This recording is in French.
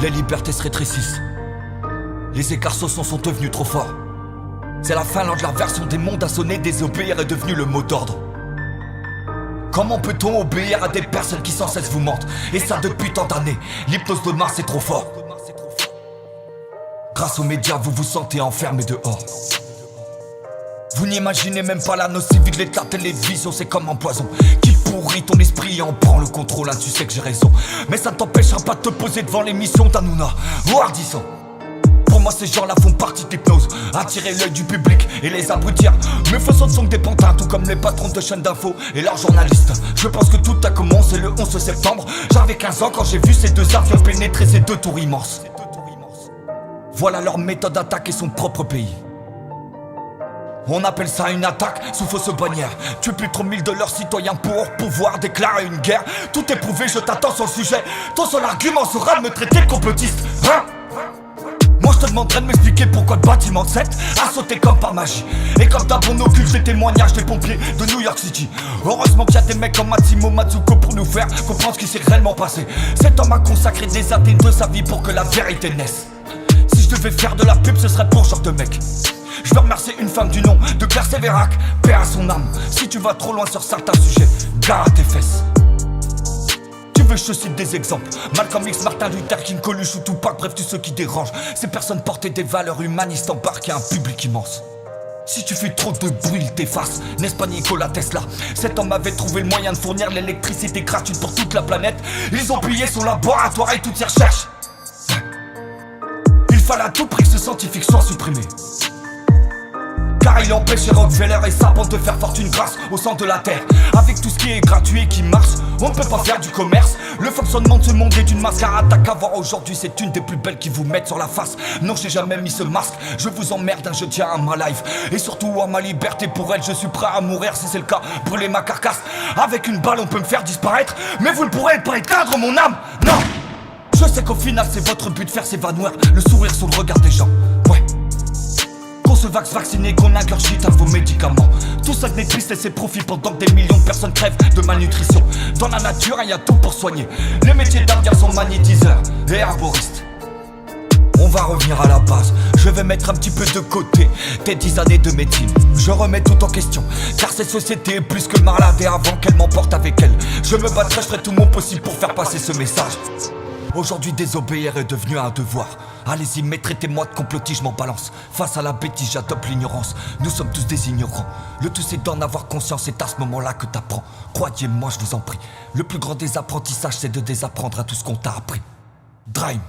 Les libertés se rétrécissent. Les écarts sociaux sont devenus trop forts. C'est la Finlande, la version des mondes a sonné, désobéir est devenu le mot d'ordre. Comment peut-on obéir à des personnes qui sans cesse vous mentent? Et ça depuis tant d'années. L'hypnose de Mars est trop fort. Grâce aux médias, vous vous sentez enfermé dehors. Vous n'imaginez même pas la nocivité de la télévision, c'est comme un poison qui pourrit ton esprit et en prend le contrôle. Hein, tu sais que j'ai raison, mais ça ne t'empêchera pas de te poser devant l'émission d'Hanouna ou Ardisson. Pour moi ces gens-là font partie de l'hypnose, attirer l'œil du public et les abrutir. Mes fausses sont que des pantins, tout comme les patrons de chaînes d'infos et leurs journalistes. Je pense que tout a commencé le 11 septembre. J'avais 15 ans quand j'ai vu ces deux avions pénétrer ces deux tours immenses. Voilà leur méthode d'attaquer son propre pays. On appelle ça une attaque sous fausse bannière. Tuer plus de 3 000 de leurs citoyens pour pouvoir déclarer une guerre. Tout est prouvé, je t'attends sur le sujet. Ton seul argument sera de me traiter de complotiste, hein? Moi je te demanderai de m'expliquer pourquoi le bâtiment 7 a sauté comme par magie. Et comme d'hab on occulte les témoignages des pompiers de New York City. Heureusement qu'il y a des mecs comme Massimo Mazzucco pour nous faire comprendre ce qui s'est réellement passé. Cet homme a consacré des années de sa vie pour que la vérité naisse. Si je devais faire de la pub ce serait pour ce genre de mec. Je veux remercier une femme du nom de Claire Sévérac, paix à son âme. Si tu vas trop loin sur certains sujets, gare à tes fesses. Tu veux que je te cite des exemples? Malcolm X, Martin Luther King, Coluche ou Tupac, bref tous ceux qui dérangent. Ces personnes portaient des valeurs humanistes embarquées à un public immense. Si tu fais trop de bruit, il t'efface, n'est-ce pas Nikola Tesla? Cet homme avait trouvé le moyen de fournir l'électricité gratuite pour toute la planète. Ils ont pillé son laboratoire et toutes ses recherches. Il fallait à tout prix que ce scientifique soit supprimé, car il empêchait Rockefeller et sa bande de faire fortune grâce au sang de la terre. Avec tout ce qui est gratuit et qui marche, on ne peut pas faire du commerce. Le fonctionnement de ce monde est une mascarade. T'as qu'à voir aujourd'hui, c'est une des plus belles qui vous mettent sur la face. Non, j'ai jamais mis ce masque, je vous emmerde, hein, je tiens à ma life et surtout à ma liberté. Pour elle, je suis prêt à mourir si c'est le cas. Brûler ma carcasse, avec une balle on peut me faire disparaître, mais vous ne pourrez pas éteindre mon âme, non. Je sais qu'au final c'est votre but de faire s'évanouir le sourire sur le regard des gens, ouais. Qu'on se vacciner, qu'on ingurgite à vos médicaments. Tout ça n'est triste et c'est profit pendant que des millions de personnes crèvent de malnutrition. Dans la nature, il y a tout pour soigner. Les métiers d'arbière sont magnétiseurs et herboristes. On va revenir à la base, je vais mettre un petit peu de côté tes 10 années de médecine. Je remets tout en question, car cette société est plus que malade et avant qu'elle m'emporte avec elle, je me battrai, je ferai tout mon possible pour faire passer ce message. Aujourd'hui désobéir est devenu un devoir. Allez-y, mais traitez-moi de complotiste, je m'en balance. Face à la bêtise, j'adopte l'ignorance. Nous sommes tous des ignorants. Le tout c'est d'en avoir conscience, c'est à ce moment-là que t'apprends. Croyez-moi, je vous en prie. Le plus grand des apprentissages, c'est de désapprendre à tout ce qu'on t'a appris. Dream.